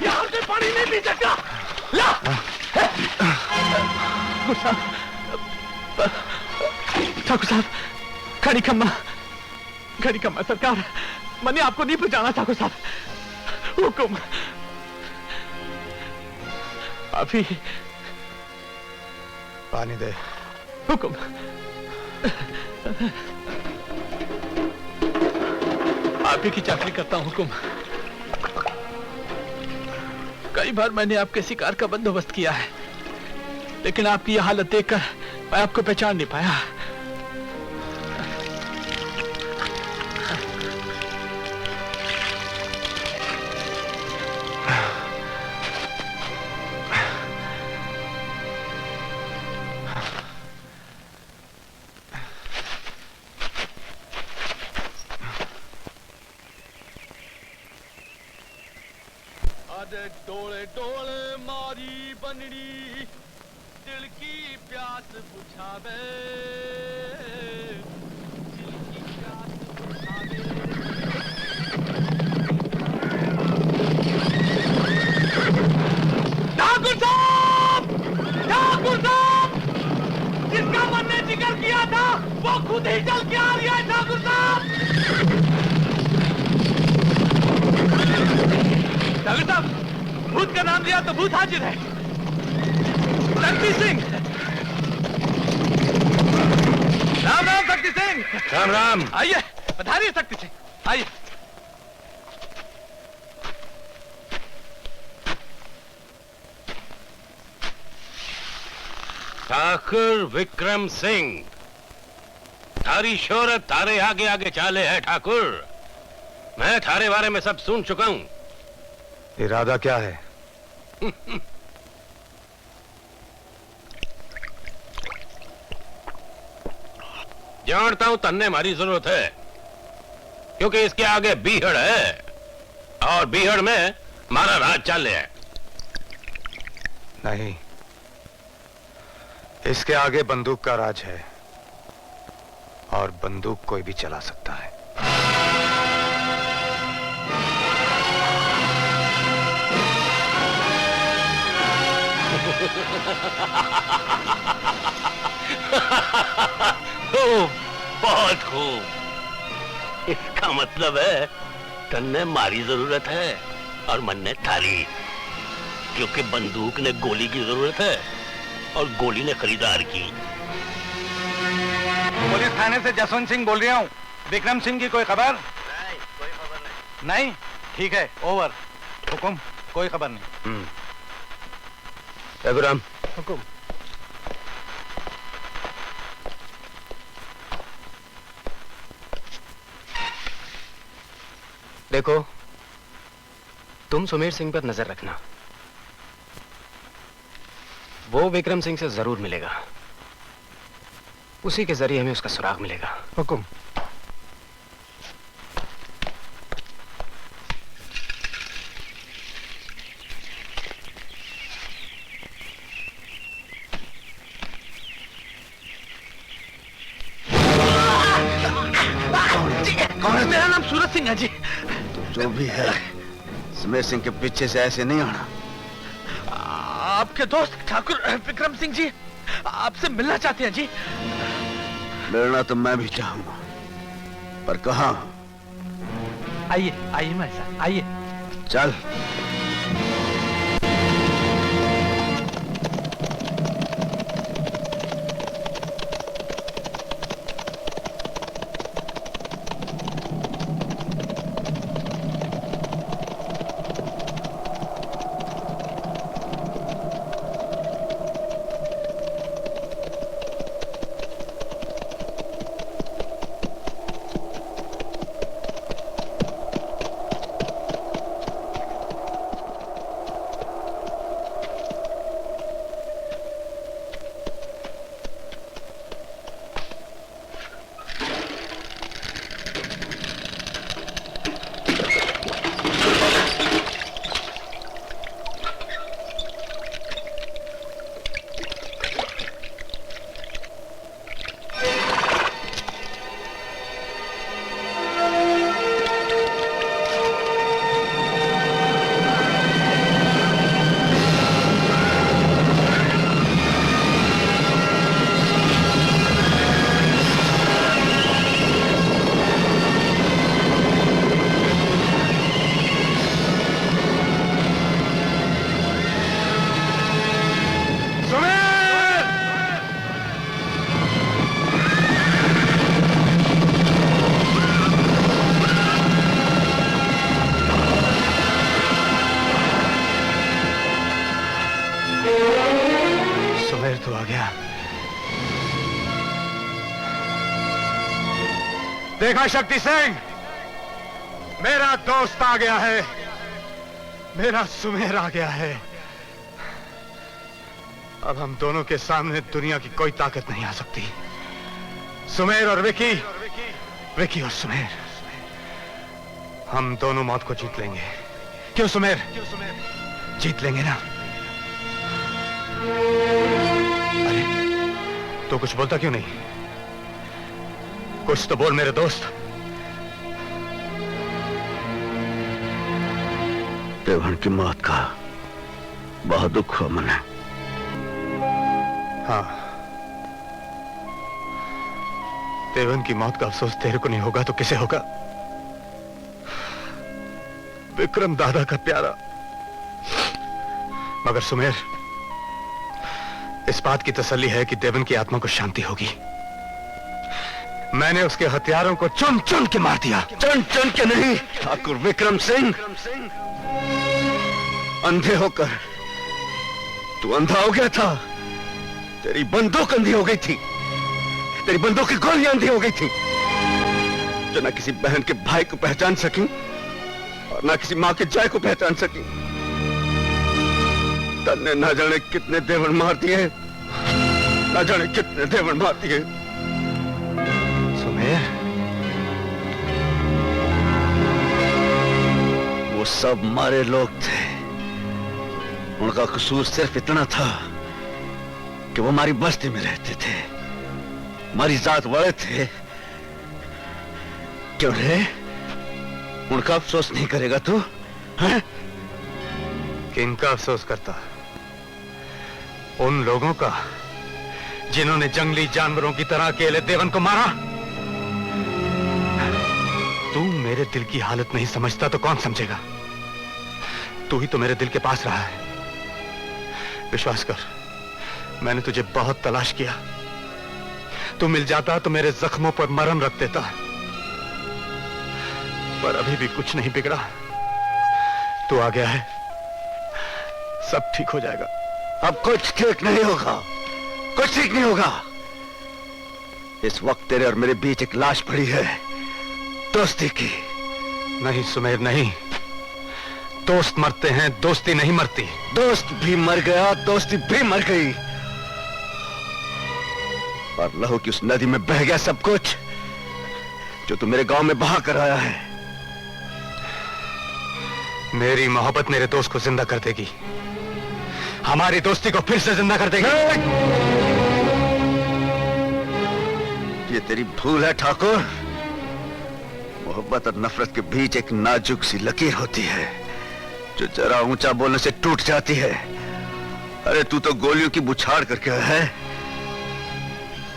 यहाँ से पानी नहीं पी सकता। ला ठाकुर साहब, खड़ी खम्मा सरकार, मैंने आपको नहीं बचाना ठाकुर साहब, हुकुम। अभी पानी दे। हुकुम। आप ही की चाकरी करता हूं हुकुम। कई बार मैंने आपके शिकार का बंदोबस्त किया है, लेकिन आपकी यह हालत देखकर मैं आपको पहचान नहीं पाया। डोले डोले मारी बनड़ी, दिल की प्यास बुझावे, दिल की प्यास बुझावे। ठाकुर साहब, जिसका मन ने जिक्र किया था वो खुद ही चल के आ रहा है। ठाकुर साहब, भूत का नाम लिया तो भूत हाजिर है। शक्ति सिंह, राम राम शक्ति सिंह। राम राम। आइए, पधारिए शक्ति सिंह, आइए। ठाकुर विक्रम सिंह, थारी शोहरत थारे आगे आगे चाले है ठाकुर। मैं थारे बारे में सब सुन चुका हूं। इरादा क्या है? जानता हूं तन्ने हमारी जरूरत है, क्योंकि इसके आगे बीहड़ है और बीहड़ में हमारा राज चाले है। नहीं, इसके आगे बंदूक का राज है और बंदूक कोई भी चला सकता है। बहुत खूब। इसका मतलब है तन्ने मारी जरूरत है और मन ने थारी, क्योंकि बंदूक ने गोली की जरूरत है और गोली ने खरीदार की। पुलिस थाने से जसवंत सिंह बोल रहा हूँ। विक्रम सिंह की कोई खबर? नहीं, कोई खबर नहीं। नहीं? ठीक है, ओवर। हुकुम, कोई खबर नहीं। रघुराम, हुकुम। देखो, तुम सुमेर सिंह पर नजर रखना। वो विक्रम सिंह से जरूर मिलेगा, उसी के जरिए हमें उसका सुराग मिलेगा। हुकुम। कौन है? मेरा नाम सूरज सिंह है जी। जो भी है, सुमेर सिंह के पीछे से ऐसे नहीं आना। आपके दोस्त ठाकुर विक्रम सिंह जी आपसे मिलना चाहते हैं जी। मिलना तो मैं भी चाहूंगा, पर कहाँ? आइए आइए मैं साहब, आइए। चल। देखा शक्ति सिंह, मेरा दोस्त आ गया है, मेरा सुमेर आ गया है। अब हम दोनों के सामने दुनिया की कोई ताकत नहीं आ सकती। सुमेर और विकी, विकी और सुमेर, हम दोनों मौत को जीत लेंगे। क्यों सुमेर? जीत लेंगे ना? अरे तो कुछ बोलता क्यों नहीं? कुछ तो बोल मेरे दोस्त। देवन की मौत का बहुत दुख हुआ मने। हाँ, देवन की मौत का अफसोस तेरे को नहीं होगा तो किसे होगा? विक्रम दादा का प्यारा। मगर सुमेर, इस बात की तसल्ली है कि देवन की आत्मा को शांति होगी। मैंने उसके हथियारों को चुन चुन के मार दिया। चुन चुन के नहीं ठाकुर विक्रम सिंह, अंधे होकर तू अंधा हो गया था। तेरी बंदूक अंधी हो गई थी, तेरी बंदूक की गोलियां अंधी हो गई थी, जो ना किसी बहन के भाई को पहचान सकी और ना किसी मां के जाय को पहचान सकी। तन्ने ना जाने कितने देवन मार दिए, ना जाने कितने देवन मार दिए। सुमेर, वो सब मारे लोग थे, उनका कसूर सिर्फ इतना था कि वो हमारी बस्ती में रहते थे, हमारी जात वाले थे। क्यों रे? उनका अफसोस नहीं करेगा तू? हैं? किनका अफसोस करता? उन लोगों का जिन्होंने जंगली जानवरों की तरह अकेले देवन को मारा। तू मेरे दिल की हालत नहीं समझता तो कौन समझेगा? तू ही तो मेरे दिल के पास रहा है। विश्वास कर, मैंने तुझे बहुत तलाश किया। तू मिल जाता तो मेरे जख्मों पर मरहम रख देता, पर अभी भी कुछ नहीं बिगड़ा। तू आ गया है, सब ठीक हो जाएगा। अब कुछ ठीक नहीं होगा, कुछ ठीक नहीं होगा। इस वक्त तेरे और मेरे बीच एक लाश पड़ी है, दोस्ती की। नहीं सुमेर, नहीं। दोस्त मरते हैं, दोस्ती नहीं मरती। दोस्त भी मर गया, दोस्ती भी मर गई, और लहू की उस नदी में बह गया सब कुछ जो तू मेरे गांव में बहा कर आया है। मेरी मोहब्बत मेरे दोस्त को जिंदा कर देगी, हमारी दोस्ती को फिर से जिंदा कर देगी। ये तेरी भूल है ठाकुर। मोहब्बत और नफरत के बीच एक नाजुक सी लकीर होती है जो जरा ऊंचा बोलने से टूट जाती है। अरे तू तो गोलियों की बुछाड़ करके आया है।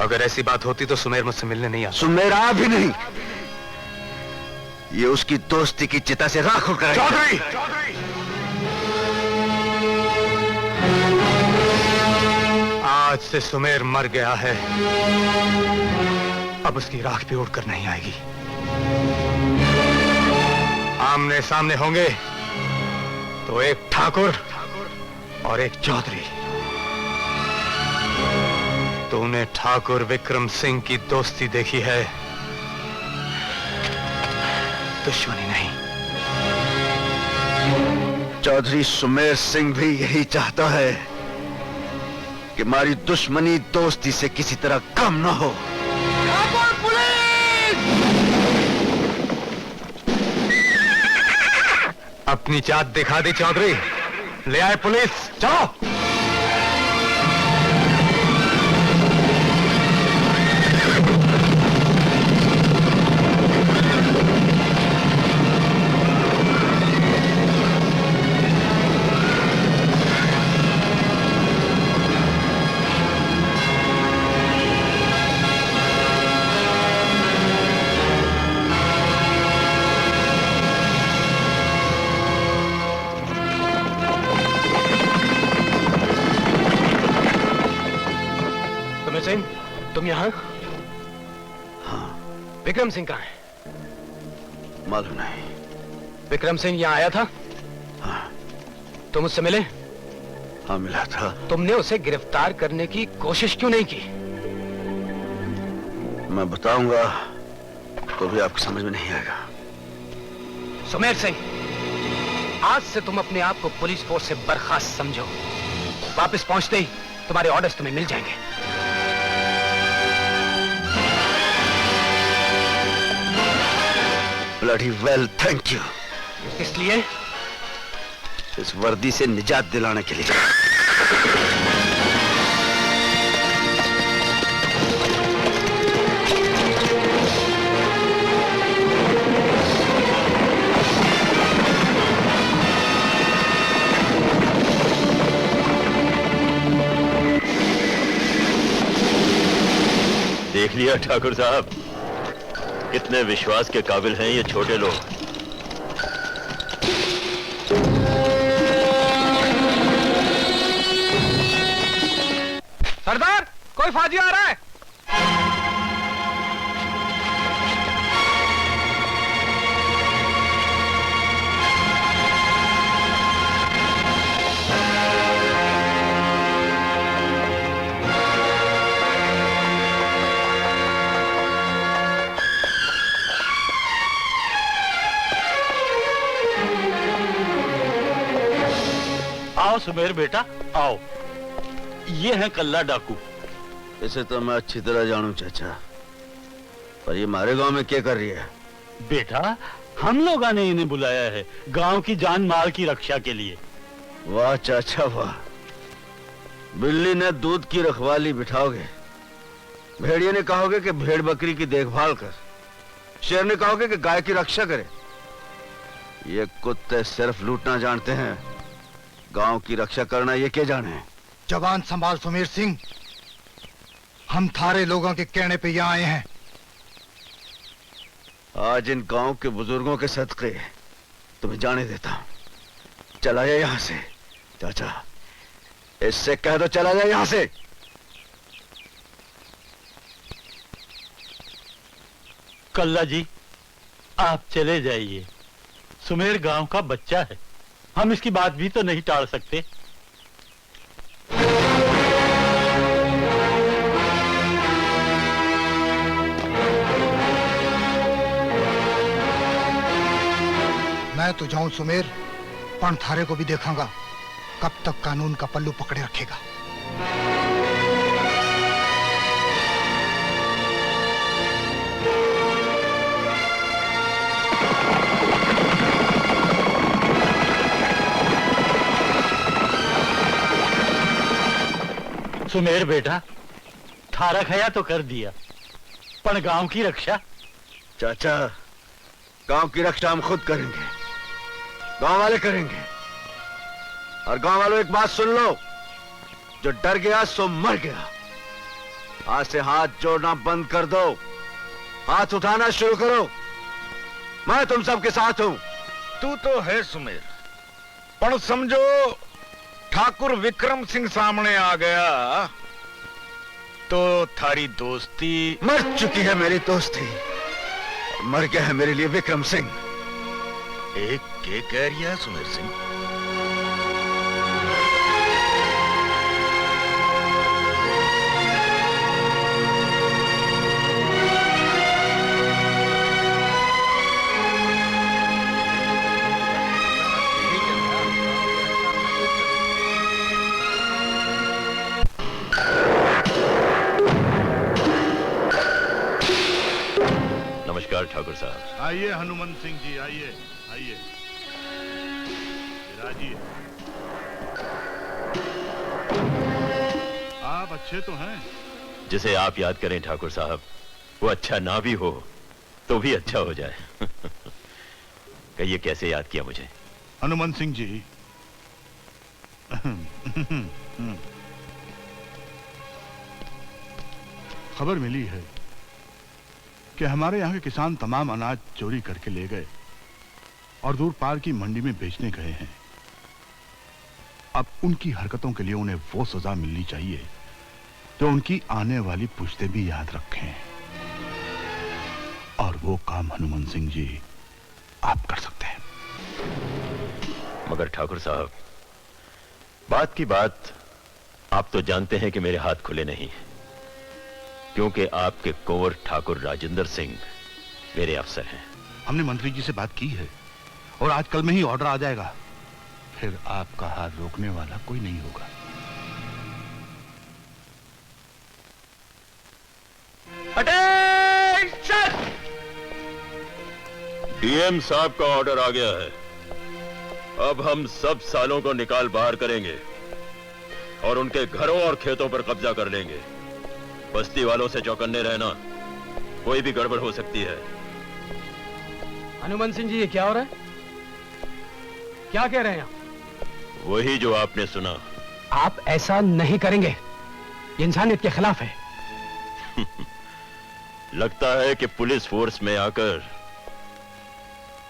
अगर ऐसी बात होती तो सुमेर मुझसे मिलने नहीं आता। सुमेर आ भी नहीं, ये उसकी दोस्ती की चिता से राख हो कर। चौधरी, आज से सुमेर मर गया है, अब उसकी राख भी उड़कर नहीं आएगी। आमने सामने होंगे तो एक ठाकुर और एक चौधरी। तूने ठाकुर विक्रम सिंह की दोस्ती देखी है, दुश्मनी नहीं। चौधरी सुमेर सिंह भी यही चाहता है कि हमारी दुश्मनी दोस्ती से किसी तरह कम ना हो। अपनी जात दिखा दी चौधरी, ले आए पुलिस, चलो। सिंह, तुम यहाँ? हाँ। विक्रम सिंह कहाँ है? मालूम नहीं। विक्रम सिंह यहाँ आया था? हाँ। तुम उससे मिले? हाँ, मिला था। तुमने उसे गिरफ्तार करने की कोशिश क्यों नहीं की? मैं बताऊंगा तो भी आपको समझ में नहीं आएगा। सुमेर सिंह, आज से तुम अपने आप को पुलिस फोर्स से बर्खास्त समझो। वापस पहुंचते ही तुम्हारे ऑर्डर्स तुम्हें मिल जाएंगे। Bloody well, thank you. इसलिए इस वर्दी से निजात दिलाने के लिए। देख लिया ठाकुर साहब, कितने विश्वास के काबिल हैं ये छोटे लोग। सरदार, कोई फौजी आ रहा है। आओ सुमेर बेटा, आओ। ये है कल्ला डाकू। इसे तो मैं अच्छी तरह जानूं चाचा, पर ये हमारे गांव में क्या कर रही है? बेटा, हम लोगों ने इन्हें बुलाया है गांव की जान माल की रक्षा के लिए। वाह चाचा वाह। बिल्ली ने दूध की रखवाली बिठाओगे, भेड़िए ने कहोगे कि भेड़ बकरी की देखभाल कर, शेर ने कहोगे कि गाय की रक्षा करे। ये कुत्ते सिर्फ लूटना जानते हैं, गांव की रक्षा करना ये क्या जाने। जवान संभाल सुमेर सिंह, हम थारे लोगों के कहने पे यहाँ आए हैं। आज इन गांव के बुजुर्गों के सदके तुम्हें जाने देता हूं। चला जाए यहां से चाचा, इससे कह दो चला जाए यहां से। कल्ला जी, आप चले जाइए। सुमेर गांव का बच्चा है, हम इसकी बात भी तो नहीं टाल सकते। मैं तो जाऊं सुमेर, पण थारे को भी देखांगा कब तक कानून का पल्लू पकड़े रखेगा। सुमेर बेटा, थारा खया तो कर दिया, पर गांव की रक्षा? चाचा, गांव की रक्षा हम खुद करेंगे, गांव वाले करेंगे। और गांव वालों एक बात सुन लो, जो डर गया सो मर गया। आज से हाथ जोड़ना बंद कर दो, हाथ उठाना शुरू करो। मैं तुम सबके साथ हूं। तू तो है सुमेर, पर समझो ठाकुर विक्रम सिंह सामने आ गया तो थारी दोस्ती मर चुकी है मेरी दोस्ती, मर गया है मेरे लिए विक्रम सिंह। एक के कह रही है सुमेर सिंह? नमस्कार ठाकुर साहब। आइए हनुमान सिंह जी, आइए आइए, राजिए। आप अच्छे तो हैं? जिसे आप याद करें ठाकुर साहब, वो अच्छा ना भी हो तो भी अच्छा हो जाए। कहिए कैसे याद किया मुझे? हनुमान सिंह जी, खबर मिली है कि हमारे यहाँ के किसान तमाम अनाज चोरी करके ले गए और दूर पार की मंडी में बेचने गए हैं। अब उनकी हरकतों के लिए उन्हें वो सजा मिलनी चाहिए जो उनकी आने वाली पुश्तें भी याद रखें। और वो काम हनुमान सिंह जी आप कर सकते हैं। मगर ठाकुर साहब, बात की बात, आप तो जानते हैं कि मेरे हाथ खुले नहीं, क्योंकि आपके कुंवर ठाकुर राजेंद्र सिंह मेरे अफसर हैं। हमने मंत्री जी से बात की है और आज कल में ही ऑर्डर आ जाएगा। फिर आपका हाथ रोकने वाला कोई नहीं होगा। डीएम साहब का ऑर्डर आ गया है। अब हम सब सालों को निकाल बाहर करेंगे और उनके घरों और खेतों पर कब्जा कर लेंगे। बस्ती वालों से चौकन्ने रहना, कोई भी गड़बड़ हो सकती है। हनुमान सिंह जी, ये क्या हो रहा है? क्या कह रहे हैं आप? वही जो आपने सुना। आप ऐसा नहीं करेंगे, ये इंसानियत के खिलाफ है। लगता है कि पुलिस फोर्स में आकर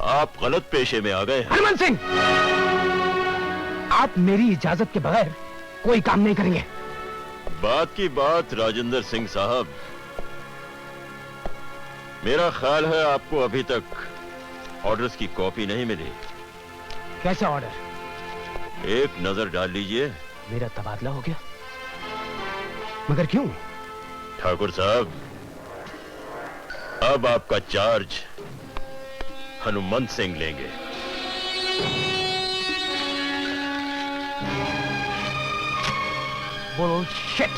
आप गलत पेशे में आ गए हैं। हनुमान सिंह, आप मेरी इजाजत के बगैर कोई काम नहीं करेंगे। बात की बात राजेंद्र सिंह साहब, मेरा ख्याल है आपको अभी तक ऑर्डर्स की कॉपी नहीं मिली। कैसा ऑर्डर? एक नजर डाल लीजिए। मेरा तबादला हो गया? मगर क्यों? ठाकुर साहब, अब आपका चार्ज हनुमंत सिंह लेंगे। बुलशिट।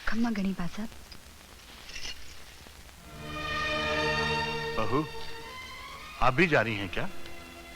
खम्मा गणिपा साहब। बहू, आप भी जा रही हैं क्या?